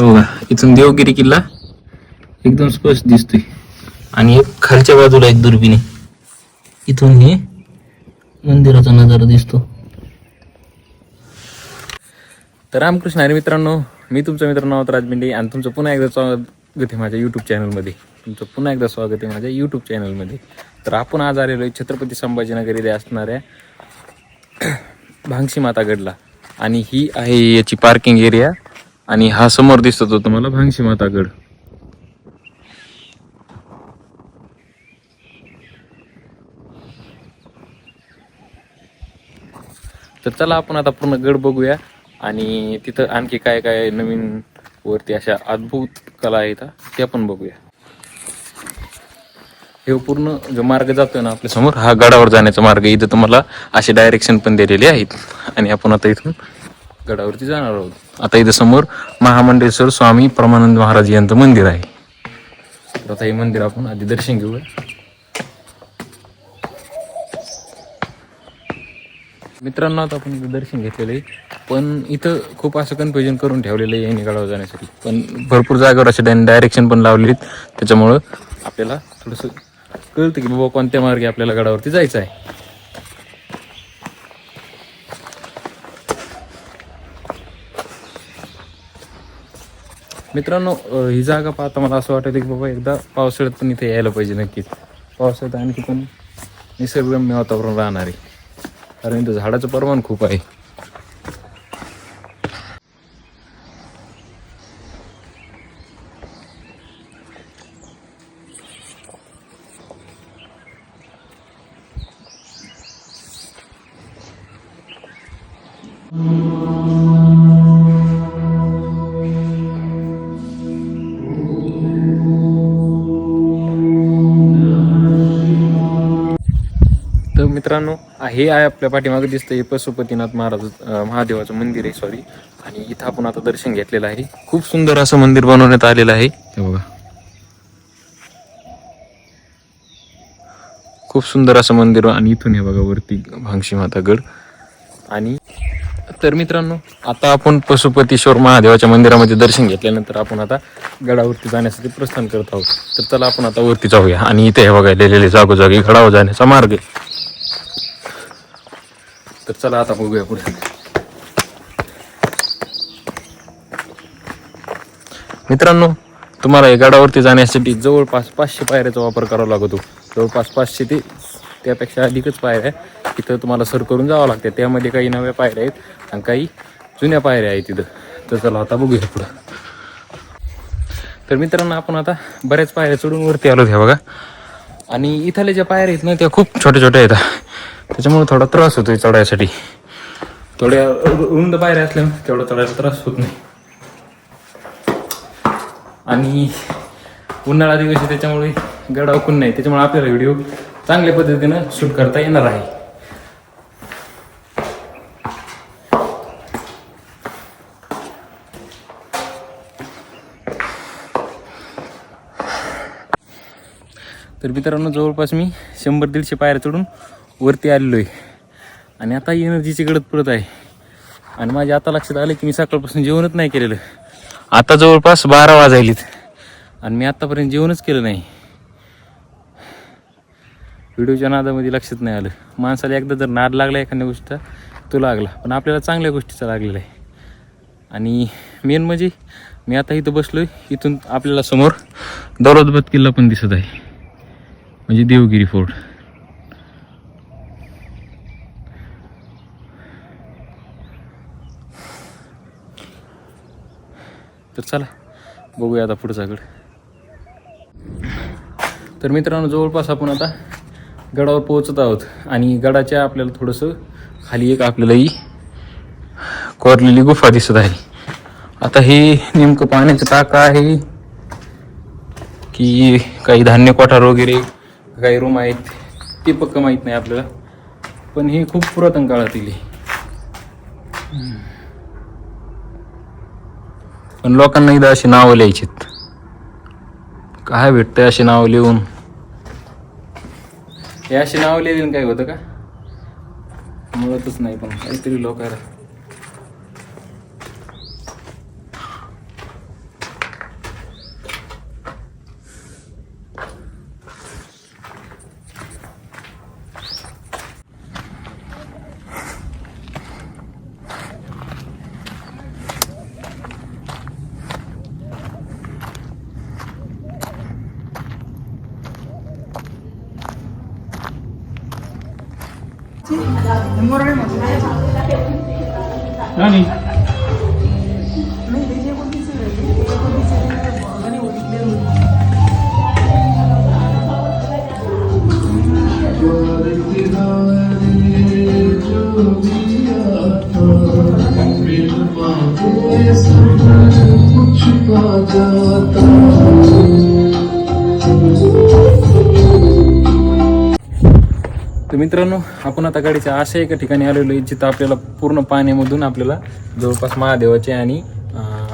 बघा इथून देवगिरी किल्ला एकदम स्पष्ट दिसतोय आणि एक खालच्या बाजूला एक दुर्बिणी इथून हे मंदिराचा नजारा दिसतो. तर रामकृष्ण हरी मित्रांनो, मी तुमचा मित्र नवत राजबिंडे आणि तुमचं पुन्हा एकदा स्वागत आहे माझ्या यूट्यूब चॅनलमध्ये. तर आपण आज आलेलो आहे छत्रपती संभाजीनगर येथे असणाऱ्या भांगशी मातागडला आणि ही आहे याची पार्किंग एरिया आणि हा समोर दिसतो तो तुम्हाला भांगशी मातागड. तर चला आपण आता पूर्ण गड बघूया आणि तिथं आणखी काय काय नवीन वरती अशा अद्भुत कला आहेत त्या पण बघूया. हे पूर्ण जो मार्ग जातोय ना आपल्या समोर, हा गडावर जाण्याचा मार्ग. इथं तुम्हाला असे डायरेक्शन पण दिलेले आहेत आणि आपण आता इथून गडावरती जाणार आहोत. आता इथं समोर महामंडळेश्वर स्वामी परमानंद महाराज यांचं मंदिर आहे. तर आता हे मंदिर आपण आधी दर्शन घेऊया. मित्रांनो आता आपण इथं दर्शन घेतलेलं आहे, पण इथं खूप असं कन्फ्युजन करून ठेवलेलं आहे यांनी गडावर जाण्यासाठी. पण भरपूर जागेवर असे डायरेक्शन पण लावलेले आहेत, त्याच्यामुळं आपल्याला थोडंसं कळतं की बाबा कोणत्या मार्गे आपल्याला गडावरती जायचं आहे. मित्रांनो ही जागा पाहता मला असं वाटतं की बाबा एकदा पावसाळ्यात पण इथे यायला पाहिजे नक्कीच. पावसाळ्यात आणखी पण निसर्गरम्य वातावरण राहणार आहे, कारण इथं झाडाचं प्रमाण खूप आहे. तर मित्रांनो हे आहे आपल्या पाठीमागे दिसतं हे पशुपतीनाथ महादेवाचं मंदिर आहे आणि इथं आपण आता दर्शन घेतलेलं आहे. खूप सुंदर असं मंदिर बनवण्यात आलेलं आहे. हे बघा खूप सुंदर असं मंदिर आणि इथून हे बघा वरती भांगशी मातागड. आणि तर मित्रांनो आता आपण पशुपतीश्वर महादेवाच्या मंदिरामध्ये दर्शन घेतल्यानंतर आपण आता गडावरती जाण्यासाठी प्रस्थान करत आहोत. तर चला आपण आता वरती जाऊया आणि इथे हे बघा लिहिलेले जागोजागी गडावर जाण्याचा मार्ग आहे. तर चला आता बघूया पुढे. मित्रांनो तुम्हाला या गडावरती जाण्यासाठी जवळपास 500 पायऱ्याचा वापर करावा लागतो. जवळपास 500 ते त्यापेक्षा अधिकच पायऱ्या तिथं तुम्हाला सर करून जावं लागते. त्यामध्ये काही नव्या पायऱ्या आहेत आणि काही जुन्या पायऱ्या आहेत तिथं. तर चला आता बघूया पुढं. तर मित्रांनो आपण आता बऱ्याच पायऱ्या चढून वरती आलो ह्या बघा. आणि इथल्या ज्या पायऱ्या आहेत ना त्या खूप छोट्या छोट्या आहेत, त्याच्यामुळे थोडा त्रास होतोय चढायसाठी. थोड्या रुंद पायऱ्या असल्यामुळे तेवढा चढायला त्रास होत नाही. आणि उन्हाळा दिवस आहे त्याच्यामुळे गडावर कोण नाही, त्याच्यामुळे आपल्याला व्हिडिओ चांगल्या पद्धतीनं शूट करता येणार आहे. तर मित्रांनो जवळपास मी 100-150 पायऱ्या चढून वरती आलेलो आहे आणि आता एनर्जीची गडद पडत आहे. आणि माझ्या आता लक्षात आलं की मी सकाळपासून जेवणच नाही केलेलं. आता जवळपास 12 वाजायलीत आणि मी आत्तापर्यंत जेवणच केलं नाही. व्हिडिओच्या नादामध्ये लक्षात नाही आलं. माणसाला एकदा जर नाद लागला एखाद्या गोष्टीचा तो लागला, पण आपल्याला चांगल्या गोष्टीचा लागलेला आहे. आणि मेन म्हणजे मी आता इथं बसलोय, इथून आपल्याला समोर दौलताबाद किल्ला पण दिसत आहे, म्हणजे देवगिरी फोर्ट. तर चला बघूया आता पुढचा गड. तर मित्रांनो जवळपास आपण आता गडावर पोहोचत आहोत आणि गडाच्या आपल्याला थोडंसं खाली एक आपल्याला ही कोरलेली गुफा दिसत आहे. आता हे नेमकं पाण्याचं टाका आहे की काही धान्य कोठार वगैरे काही रूम आहेत ते पक्क माहीत नाही आपल्याला, पण हे खूप पुरातन काळातील आहे. पण लोकांना इथं अशी नावं लिहायचीत. काय भेटतंय अशी नावं लिहून? हे अशी नावं लिहिली काय होतं का मुळातच नाही, पण काहीतरी लोकांना आणि तर मित्रांनो, आपण आता गाडीच्या अशा एका ठिकाणी आलेलो आहे जिथं आपल्याला पूर्ण पाण्यामधून आपल्याला जवळपास महादेवाचे आणि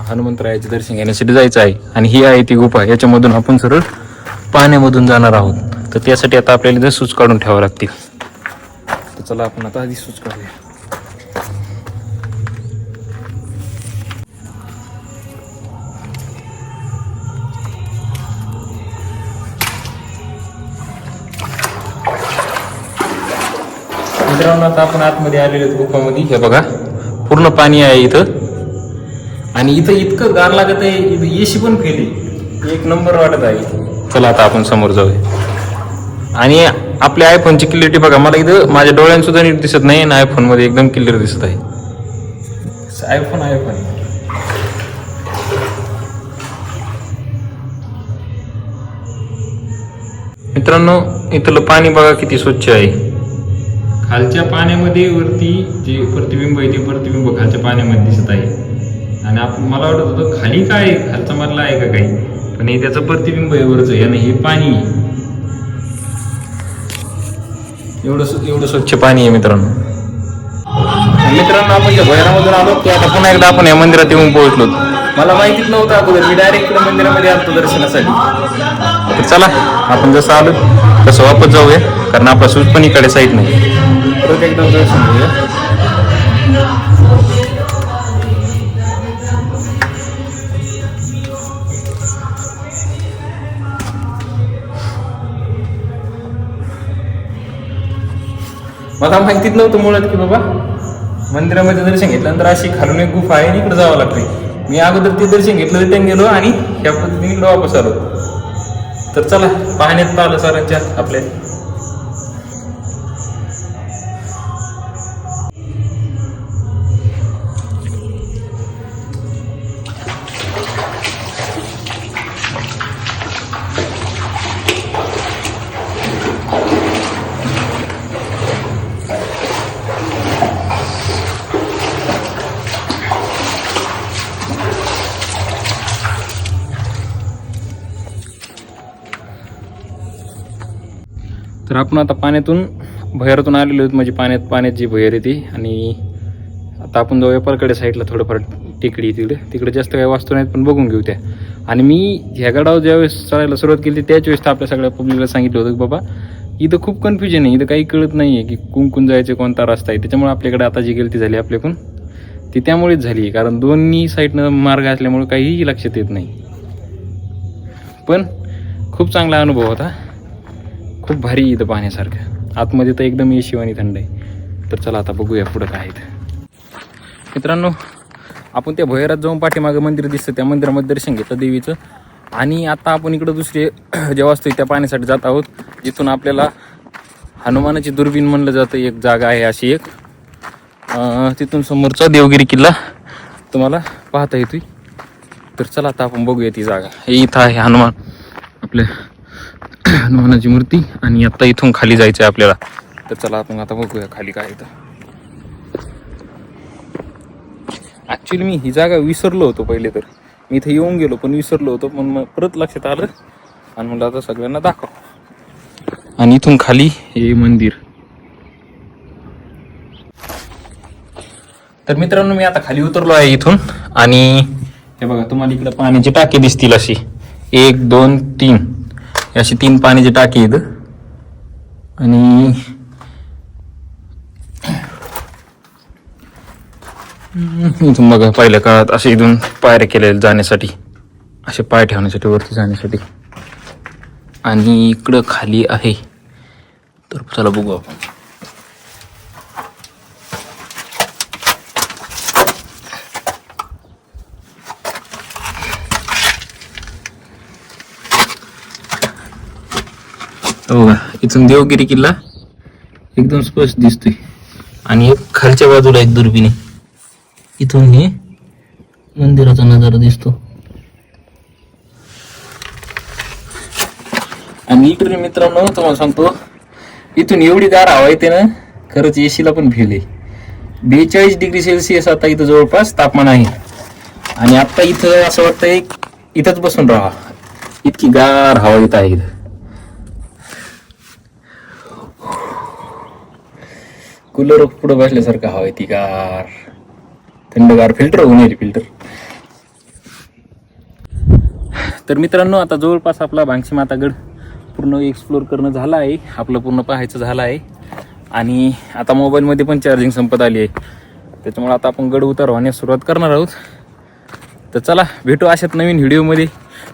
हनुमंतरायाचे दर्शन घेण्यासाठी जायचं आहे. आणि ही आहे ती गुफा, याच्यामधून आपण सरळ पाण्यामधून जाणार आहोत. तर त्यासाठी आता आपल्याला इथं सूच काढून ठेवावं लागतील. तर चला आपण आता आधी सूच काढूया. मित्रांनो, आता आपण आतमध्ये आलेलो आहोत गुफामध्ये. हे बघा, पूर्ण पाणी आहे इथं. आणि इथं इतकं गार लागत आहे, इथं एसी पण फेल आहे. एक नंबर वाटत आहे. चला आता आपण समोर जाऊया. आणि आपल्या आयफोनची क्लिअरिटी बघा, मला इथं माझ्या डोळ्यांत सुद्धा नीट दिसत नाही आणि आयफोन मध्ये एकदम क्लिअर दिसत आहे. आयफोन मित्रांनो, इथलं पाणी बघा किती स्वच्छ आहे. खालच्या पाण्यामध्ये वरती जे प्रतिबिंब आहे ते प्रतिबिंब खालच्या पाण्यामध्ये दिसत आहे. आणि मला वाटत होतं खाली काय आहे, खालचा मधला आहे का काही, पण हे त्याचं प्रतिबिंब आहे वरचं. याने हे पाणी एवढं स्वच्छ पाणी आहे मित्रांनो. आपण ज्या भैरामधून आलो की आता पुन्हा एकदा आपण या मंदिरात येऊन पोहोचलो. मला माहितीच नव्हतं अगोदर, मी डायरेक्ट इकडे मंदिरामध्ये आलो दर्शनासाठी. तर चला आपण जसं आलो तसं वापस जाऊया, कारण आपला सूज पण इकडे साईड नाही. परत एकदा दर्शन घेऊया. मला माहितीच नव्हतं मुळात की बाबा मंदिरामध्ये दर्शन घेतल्यानंतर अशी खालून एक गुफा आहे, इकडे जावं लागतंय. मी अगोदर ते दर्शन घेतलं, रिटर्न गेलो आणि ह्या पद्धतीने इकडे वापस आलो. तर चला पाहण्यात आलं सरांच्या आपल्या. तर आपण आता पाण्यातून भैरातून आलेलो आहोत, म्हणजे पाण्यात जी भैर येते. आणि आता आपण जाऊया पलकडे साईडला, थोडंफार टेकडी तिकडे जास्त काही वास्तू नाहीत, पण बघून घेऊ त्या. आणि मी ह्या गडावर ज्यावेळेस चढायला सुरुवात केली त्याच वेळेस तर आपल्या सगळ्या पब्लिकला सांगितलं होतं की बाबा इथं खूप कन्फ्युजन आहे, इथं काही कळत नाही आहे की कुंकून जायचं कोणता रस्ता आहे. त्याच्यामुळे आपल्याकडे आता जी गलती झाली आपल्याकडून ती त्यामुळेच झाली आहे, कारण दोन्ही साईडनं मार्ग असल्यामुळे काहीही लक्षात येत नाही. पण खूप चांगला अनुभव होता, खूप भारी इथं पाहण्यासारखं. आतमध्ये तर एकदम शिवानी थंड आहे. तर चला आता बघूया पुढं काय आहे. मित्रांनो, आपण त्या भैरात जाऊन पाठीमागं मंदिर दिसतं, त्या मंदिरामध्ये दर्शन घेतलं देवीचं. आणि आता आपण इकडं दुसरे जे वास्तू त्या पाहण्यासाठी जात आहोत, जिथून आपल्याला हनुमानाची दुर्बीण म्हणलं जातं. एक जागा आहे अशी एक, तिथून समोरचा देवगिरी किल्ला तुम्हाला पाहता येतोय. तर चला आता आपण बघूया ती जागा. हे इथं आहे हनुमान, आपल्या हनुमानाची मूर्ती. आणि आता इथून खाली जायचं आहे आपल्याला. तर चला आपण आता बघूया खाली काय इथं. ॲक्च्युली मी ही जागा विसरलो होतो पहिले, तर मी इथे येऊन गेलो पण विसरलो होतो. पण मग परत लक्षात आलं आणि म्हणलं आता सगळ्यांना दाखव. आणि इथून खाली हे मंदिर. तर मित्रांनो, मी आता खाली उतरलो आहे इथून. आणि हे बघा, तुम्हाला इकडे पाण्याची टाकी दिसतील अशी 1 2 3 अशी 3 पाण्याची टाकी आहेत. आणि इथून बघा, पहिल्या काळात असे इथून पायऱ्या केलेल्या जाण्यासाठी, असे पाय ठेवण्यासाठी वरती जाण्यासाठी. आणि इकडं खाली आहे. तर चला बघू आपण. बघा, इथून देवगिरी किल्ला एकदम स्पष्ट दिसतोय. आणि एक खालच्या बाजूला एक दुर्बिणी, इथून हे मंदिराचा नजारा दिसतो. आणि इकडे मित्रांनो तुम्हाला सांगतो, इथून एवढी गार हवा येते ना, खरंच एसीला पण फील आहे. 42 डिग्री सेल्सिअस आता इथं जवळपास तापमान आहे. आणि आता इथं असं वाटतंय इथंच बसून राहा, इतकी गार हवा येत आहे इथं. कूलर पुढं बसल्यासारखं हवा येते गार, थंडगार, फिल्टर होऊन येईल फिल्टर. तर मित्रांनो आता जवळपास आपला भांगशी मातागड पूर्ण एक्सप्लोर करणं झालं आहे, आपलं पूर्ण पाहायचं झालं आहे. आणि आता मोबाईलमध्ये पण चार्जिंग संपत आली आहे, त्याच्यामुळे आता आपण गड उतार होण्यास सुरुवात करणार आहोत. तर चला भेटू अशात नवीन व्हिडिओमध्ये.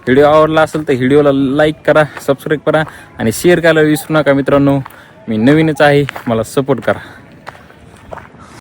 व्हिडिओ आवडला असेल तर व्हिडिओला लाईक करा, सबस्क्राईब करा आणि शेअर करायला विसरू नका मित्रांनो. मी नवीनच आहे, मला सपोर्ट करा.